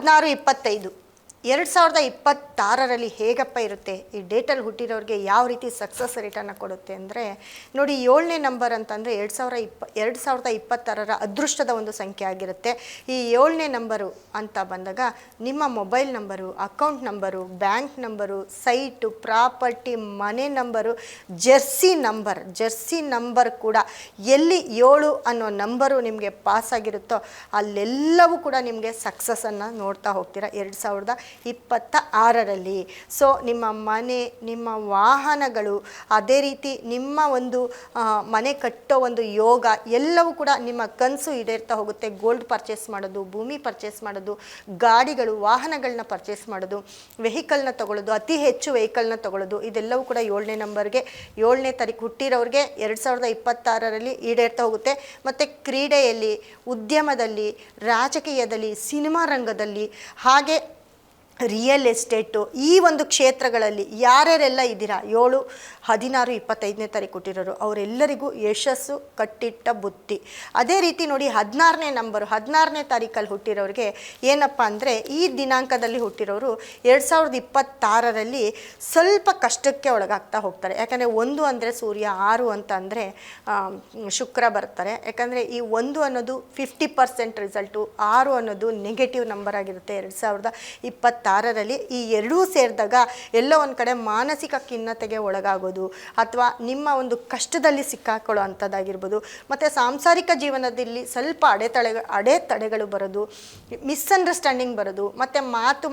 16-25 2026ರಲ್ಲಿ ಹೇಗಪ್ಪ ಇರುತ್ತೆ, ಈ ಡೇಟಲ್ಲಿ ಹುಟ್ಟಿರೋರಿಗೆ ಯಾವ ರೀತಿ ಸಕ್ಸಸ್ ರೇಟನ್ನು ಕೊಡುತ್ತೆ ಅಂದರೆ ನೋಡಿ, 7ನೇ ನಂಬರ್ ಅಂತಂದರೆ 2026ರ ಅದೃಷ್ಟದ ಒಂದು ಸಂಖ್ಯೆ ಆಗಿರುತ್ತೆ. ಈ 7ನೇ ನಂಬರು ಅಂತ ಬಂದಾಗ ನಿಮ್ಮ mobile number, account number, bank number, site, property, ಮನೆ ನಂಬರು, ಜರ್ಸಿ ನಂಬರ್ ಕೂಡ ಎಲ್ಲಿ 7 ಅನ್ನೋ ನಂಬರು ನಿಮಗೆ ಪಾಸಾಗಿರುತ್ತೋ ಅಲ್ಲೆಲ್ಲವೂ ಕೂಡ ನಿಮಗೆ ಸಕ್ಸಸ್ಸನ್ನು ನೋಡ್ತಾ ಹೋಗ್ತೀರಾ 2026ರಲ್ಲಿ. ಸೊ ನಿಮ್ಮ ಮನೆ, ನಿಮ್ಮ ವಾಹನಗಳು, ಅದೇ ರೀತಿ ನಿಮ್ಮ ಒಂದು ಮನೆ ಕಟ್ಟೋ ಒಂದು ಯೋಗ ಎಲ್ಲವೂ ಕೂಡ ನಿಮ್ಮ ಕನಸು ಈಡೇರ್ತಾ ಹೋಗುತ್ತೆ. ಗೋಲ್ಡ್ ಪರ್ಚೇಸ್ ಮಾಡೋದು, ಭೂಮಿ ಪರ್ಚೇಸ್ ಮಾಡೋದು, ಗಾಡಿಗಳು, ವಾಹನಗಳನ್ನ ಪರ್ಚೇಸ್ ಮಾಡೋದು, ವೆಹಿಕಲ್ನ ತೊಗೊಳ್ಳೋದು, ಅತಿ ಹೆಚ್ಚು ವೆಹಿಕಲ್ನ ತೊಗೊಳ್ಳೋದು, ಇದೆಲ್ಲವೂ ಕೂಡ 7ನೇ ನಂಬರ್ಗೆ 7ನೇ ತಾರೀಕು ಹುಟ್ಟಿರೋರಿಗೆ 2026ರಲ್ಲಿ ಈಡೇರ್ತಾ ಹೋಗುತ್ತೆ. ಮತ್ತು ಕ್ರೀಡೆಯಲ್ಲಿ, ಉದ್ಯಮದಲ್ಲಿ, ರಾಜಕೀಯದಲ್ಲಿ, ಸಿನಿಮಾ ರಂಗದಲ್ಲಿ, ಹಾಗೆ ರಿಯಲ್ ಎಸ್ಟೇಟು, ಈ ಒಂದು ಕ್ಷೇತ್ರಗಳಲ್ಲಿ ಯಾರ್ಯಾರೆಲ್ಲ ಇದ್ದೀರಾ 7, 16, 25ನೇ ತಾರೀಕು ಹುಟ್ಟಿರೋರು ಅವರೆಲ್ಲರಿಗೂ ಯಶಸ್ಸು ಕಟ್ಟಿಟ್ಟ ಬುತ್ತಿ. ಅದೇ ರೀತಿ ನೋಡಿ 16ನೇ ನಂಬರು 16ನೇ ತಾರೀಕಲ್ಲಿ ಹುಟ್ಟಿರೋರಿಗೆ ಏನಪ್ಪ ಅಂದರೆ ಈ ದಿನಾಂಕದಲ್ಲಿ ಹುಟ್ಟಿರೋರು 2026ರಲ್ಲಿ ಸ್ವಲ್ಪ ಕಷ್ಟಕ್ಕೆ ಒಳಗಾಗ್ತಾ ಹೋಗ್ತಾರೆ. ಯಾಕಂದರೆ 1 ಅಂದರೆ ಸೂರ್ಯ, 6 ಅಂತ ಅಂದರೆ ಶುಕ್ರ ಬರ್ತಾರೆ. ಯಾಕಂದರೆ ಈ 1 ಅನ್ನೋದು 50% ರಿಸಲ್ಟು, 6 ಅನ್ನೋದು ನೆಗೆಟಿವ್ ನಂಬರ್ ಆಗಿರುತ್ತೆ 2026ರಲ್ಲಿ. ಈ ಎರಡೂ ಸೇರಿದಾಗ ಎಲ್ಲೋ ಒಂದು ಕಡೆ ಮಾನಸಿಕ ಖಿನ್ನತೆಗೆ ಒಳಗಾಗೋದು ಅಥವಾ ನಿಮ್ಮ ಒಂದು ಕಷ್ಟದಲ್ಲಿ ಸಿಕ್ಕಾಕೊಳ್ಳೋ ಅಂಥದ್ದಾಗಿರ್ಬೋದು. ಮತ್ತು ಸಾಂಸಾರಿಕ ಜೀವನದಲ್ಲಿ ಸ್ವಲ್ಪ ಅಡೆತಡೆಗಳು ಬರೋದು, ಮಿಸ್ಅಂಡರ್ಸ್ಟ್ಯಾಂಡಿಂಗ್ ಬರೋದು, ಮತ್ತು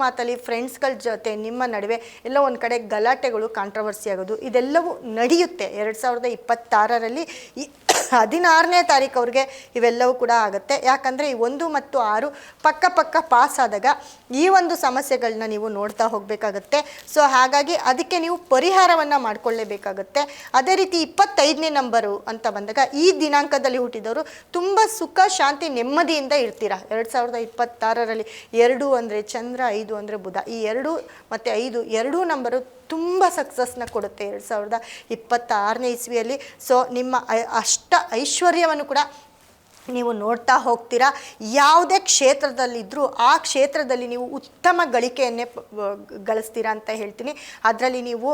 ಮಾತಲ್ಲಿ ಫ್ರೆಂಡ್ಸ್ಗಳ ಜೊತೆ ನಿಮ್ಮ ನಡುವೆ ಎಲ್ಲೋ ಒಂದು ಕಡೆ ಗಲಾಟೆಗಳು, ಕಾಂಟ್ರವರ್ಸಿ ಆಗೋದು, ಇದೆಲ್ಲವೂ ನಡೆಯುತ್ತೆ 2026ರಲ್ಲಿ. ಈ 16ನೇ ತಾರೀಕು ಅವ್ರಿಗೆ ಇವೆಲ್ಲವೂ ಕೂಡ ಆಗುತ್ತೆ. ಯಾಕಂದರೆ ಈ 1 ಮತ್ತು 6 ಪಕ್ಕ ಪಾಸ್ ಆದಾಗ ಈ ಒಂದು ಸಮಸ್ಯೆಗಳನ್ನ ನೀವು ನೋಡ್ತಾ ಹೋಗಬೇಕಾಗತ್ತೆ. ಸೊ ಹಾಗಾಗಿ ಅದಕ್ಕೆ ನೀವು ಪರಿಹಾರವನ್ನು ಮಾಡಿಕೊಳ್ಳೇಬೇಕಾಗತ್ತೆ. ಅದೇ ರೀತಿ 25ನೇ ನಂಬರು ಅಂತ ಬಂದಾಗ ಈ ದಿನಾಂಕದಲ್ಲಿ ಹುಟ್ಟಿದವರು ತುಂಬ ಸುಖ, ಶಾಂತಿ, ನೆಮ್ಮದಿಯಿಂದ ಇರ್ತೀರಾ 2026ರಲ್ಲಿ. 2 ಅಂದರೆ ಚಂದ್ರ, 5 ಅಂದರೆ ಬುಧ, ಈ 2 ಮತ್ತು 5 ಎರಡೂ ನಂಬರು ತುಂಬ ಸಕ್ಸಸ್ನ ಕೊಡುತ್ತೆ 2026ನೇ ಇಸ್ವಿಯಲ್ಲಿ. ಸೊ ನಿಮ್ಮ ಐಶ್ವರ್ಯವನ್ನು ಕೂಡ ನೀವು ನೋಡ್ತಾ ಹೋಗ್ತೀರಾ. ಯಾವುದೇ ಕ್ಷೇತ್ರದಲ್ಲಿದ್ದರೂ ಆ ಕ್ಷೇತ್ರದಲ್ಲಿ ನೀವು ಉತ್ತಮ ಗಳಿಕೆಯನ್ನೇ ಗಳಿಸ್ತೀರಾ ಅಂತ ಹೇಳ್ತೀನಿ. ಅದರಲ್ಲಿ ನೀವು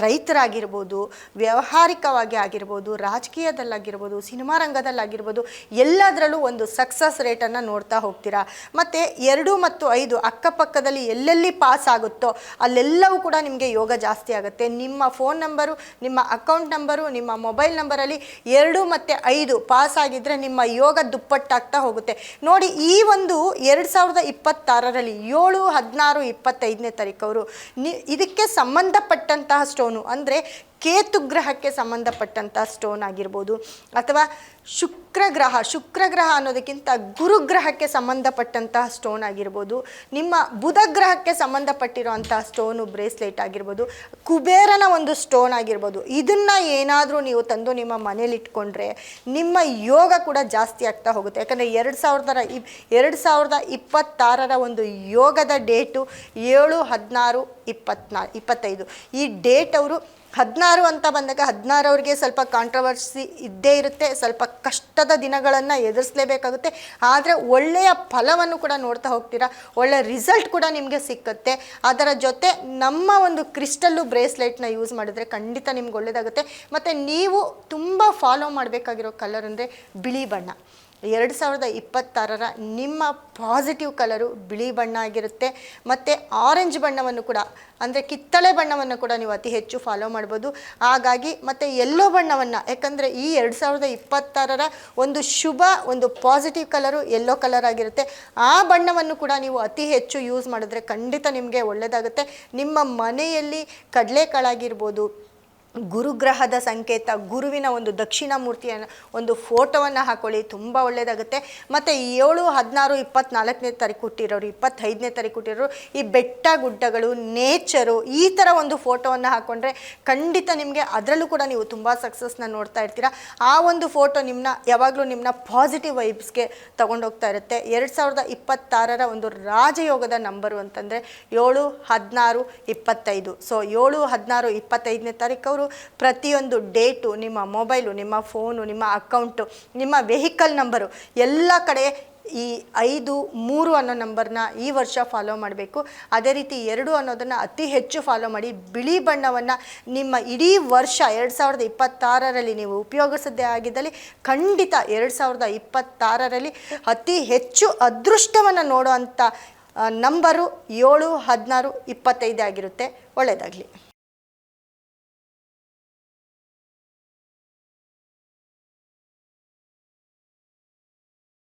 ರೈತರಾಗಿರ್ಬೋದು, ವ್ಯಾವಹಾರಿಕವಾಗಿ ಆಗಿರ್ಬೋದು, ರಾಜಕೀಯದಲ್ಲಾಗಿರ್ಬೋದು, ಸಿನಿಮಾ ರಂಗದಲ್ಲಾಗಿರ್ಬೋದು, ಎಲ್ಲದರಲ್ಲೂ ಒಂದು ಸಕ್ಸಸ್ ರೇಟನ್ನು ನೋಡ್ತಾ ಹೋಗ್ತೀರಾ. ಮತ್ತು 2 ಮತ್ತು 5 ಅಕ್ಕಪಕ್ಕದಲ್ಲಿ ಎಲ್ಲೆಲ್ಲಿ ಪಾಸ್ ಆಗುತ್ತೋ ಅಲ್ಲೆಲ್ಲವೂ ಕೂಡ ನಿಮಗೆ ಯೋಗ ಜಾಸ್ತಿ ಆಗುತ್ತೆ. ನಿಮ್ಮ ಫೋನ್ ನಂಬರು, ನಿಮ್ಮ ಅಕೌಂಟ್ ನಂಬರು, ನಿಮ್ಮ ಮೊಬೈಲ್ ನಂಬರಲ್ಲಿ 2 ಮತ್ತು 5 ಪಾಸ್ ಆಗಿದ್ದರೆ ನಿಮ್ಮ ಯೋಗ ದುಪ್ಪಟ್ಟಾಗ್ತಾ ಹೋಗುತ್ತೆ. ನೋಡಿ, ಈ ಒಂದು 2026ರಲ್ಲಿ 7, 16, 25ನೇ ತಾರೀಕು ಅವರು ಇದಕ್ಕೆ ಸಂಬಂಧಪಟ್ಟಂತಹ ಸ್ಟೋನು ಅಂದರೆ ಕೇತು ಗ್ರಹಕ್ಕೆ ಸಂಬಂಧಪಟ್ಟಂಥ ಸ್ಟೋನ್ ಆಗಿರ್ಬೋದು, ಅಥವಾ ಶುಕ್ರ ಗ್ರಹ ಅನ್ನೋದಕ್ಕಿಂತ ಗುರುಗ್ರಹಕ್ಕೆ ಸಂಬಂಧಪಟ್ಟಂತಹ ಸ್ಟೋನ್ ಆಗಿರ್ಬೋದು, ನಿಮ್ಮ ಬುಧ ಗ್ರಹಕ್ಕೆ ಸಂಬಂಧಪಟ್ಟಿರೋಂಥ ಸ್ಟೋನು ಬ್ರೇಸ್ಲೆಟ್ ಆಗಿರ್ಬೋದು, ಕುಬೇರನ ಒಂದು ಸ್ಟೋನ್ ಆಗಿರ್ಬೋದು. ಇದನ್ನು ಏನಾದರೂ ನೀವು ತಂದು ನಿಮ್ಮ ಮನೇಲಿ ಇಟ್ಕೊಂಡ್ರೆ ನಿಮ್ಮ ಯೋಗ ಕೂಡ ಜಾಸ್ತಿ ಆಗ್ತಾ ಹೋಗುತ್ತೆ. ಯಾಕಂದರೆ 2026ರ ಒಂದು ಯೋಗದ ಡೇಟು 7, 16, 25. ಈ ಡೇಟ್ ಅವರು 16 ಅಂತ ಬಂದಾಗ 16 ಅವ್ರಿಗೆ ಸ್ವಲ್ಪ ಕಾಂಟ್ರವರ್ಸಿ ಇದ್ದೇ ಇರುತ್ತೆ, ಸ್ವಲ್ಪ ಕಷ್ಟದ ದಿನಗಳನ್ನು ಎದುರಿಸಲೇಬೇಕಾಗುತ್ತೆ. ಆದರೆ ಒಳ್ಳೆಯ ಫಲವನ್ನು ಕೂಡ ನೋಡ್ತಾ ಹೋಗ್ತೀರಾ, ಒಳ್ಳೆಯ ರಿಸಲ್ಟ್ ಕೂಡ ನಿಮಗೆ ಸಿಕ್ಕುತ್ತೆ. ಅದರ ಜೊತೆ ನಮ್ಮ ಒಂದು ಕ್ರಿಸ್ಟಲ್ಲು ಬ್ರೇಸ್ಲೆಟ್ನ ಯೂಸ್ ಮಾಡಿದ್ರೆ ಖಂಡಿತ ನಿಮ್ಗೆ ಒಳ್ಳೆಯದಾಗುತ್ತೆ. ಮತ್ತು ನೀವು ತುಂಬ ಫಾಲೋ ಮಾಡಬೇಕಾಗಿರೋ ಕಲರ್ ಅಂದರೆ ಬಿಳಿ ಬಣ್ಣ. 2026ರ ನಿಮ್ಮ ಪಾಸಿಟಿವ್ ಕಲರು ಬಿಳಿ ಬಣ್ಣ ಆಗಿರುತ್ತೆ. ಮತ್ತು ಆರೆಂಜ್ ಬಣ್ಣವನ್ನು ಕೂಡ ಅಂದರೆ ಕಿತ್ತಳೆ ಬಣ್ಣವನ್ನು ಕೂಡ ನೀವು ಅತಿ ಹೆಚ್ಚು ಫಾಲೋ ಮಾಡ್ಬೋದು. ಹಾಗಾಗಿ ಮತ್ತು ಯೆಲ್ಲೋ ಬಣ್ಣವನ್ನು, ಯಾಕಂದರೆ ಈ 2026ರ ಒಂದು ಶುಭ ಒಂದು ಪಾಸಿಟಿವ್ ಕಲರು ಯೆಲ್ಲೋ ಕಲರ್ ಆಗಿರುತ್ತೆ. ಆ ಬಣ್ಣವನ್ನು ಕೂಡ ನೀವು ಅತಿ ಹೆಚ್ಚು ಯೂಸ್ ಮಾಡಿದ್ರೆ ಖಂಡಿತ ನಿಮಗೆ ಒಳ್ಳೆಯದಾಗುತ್ತೆ. ನಿಮ್ಮ ಮನೆಯಲ್ಲಿ ಕಡಲೆಕಾಳಾಗಿರ್ಬೋದು, ಗುರುಗ್ರಹದ ಸಂಕೇತ, ಗುರುವಿನ ಒಂದು ದಕ್ಷಿಣಾಮೂರ್ತಿಯನ್ನು ಒಂದು ಫೋಟೋವನ್ನು ಹಾಕೊಳ್ಳಿ, ತುಂಬ ಒಳ್ಳೆಯದಾಗುತ್ತೆ. ಮತ್ತು 7, 16, 24ನೇ ತಾರೀಕು ಹುಟ್ಟಿರೋರು, 25ನೇ ತಾರೀಕು ಹುಟ್ಟಿರೋರು ಈ ಬೆಟ್ಟ ಗುಡ್ಡಗಳು, ನೇಚರು, ಈ ಥರ ಒಂದು ಫೋಟೋವನ್ನು ಹಾಕ್ಕೊಂಡ್ರೆ ಖಂಡಿತ ನಿಮಗೆ ಅದರಲ್ಲೂ ಕೂಡ ನೀವು ತುಂಬ ಸಕ್ಸಸ್ನ ನೋಡ್ತಾ ಇರ್ತೀರ. ಆ ಒಂದು ಫೋಟೋ ಯಾವಾಗಲೂ ನಿಮ್ಮನ್ನ ಪಾಸಿಟಿವ್ ವೈಬ್ಸ್ಗೆ ತೊಗೊಂಡೋಗ್ತಾ ಇರುತ್ತೆ. 2026ರ ಒಂದು ರಾಜಯೋಗದ ನಂಬರು ಅಂತಂದರೆ 7, 16, 25. ಸೊ 7, 16, 25ನೇ ತಾರೀಕು ಅವರು ಪ್ರತಿಯೊಂದು ಡೇಟು, ನಿಮ್ಮ ಮೊಬೈಲು, ನಿಮ್ಮ ಫೋನು, ನಿಮ್ಮ ಅಕೌಂಟು, ನಿಮ್ಮ ವೆಹಿಕಲ್ ನಂಬರು ಎಲ್ಲ ಕಡೆ ಈ 5, 3 ಅನ್ನೋ ನಂಬರ್ನ ಈ ವರ್ಷ ಫಾಲೋ ಮಾಡಬೇಕು. ಅದೇ ರೀತಿ 2 ಅನ್ನೋದನ್ನು ಅತಿ ಹೆಚ್ಚು ಫಾಲೋ ಮಾಡಿ. ಬಿಳಿ ಬಣ್ಣವನ್ನು ನಿಮ್ಮ ಇಡೀ ವರ್ಷ 2026ರಲ್ಲಿ ನೀವು ಉಪಯೋಗಿಸದೇ ಆಗಿದ್ದಲ್ಲಿ ಖಂಡಿತ 2026ರಲ್ಲಿ ಅತಿ ಹೆಚ್ಚು ಅದೃಷ್ಟವನ್ನು ನೋಡೋ ಅಂಥ ನಂಬರು 7, 16, 25 ಆಗಿರುತ್ತೆ. ಒಳ್ಳೆಯದಾಗಲಿ.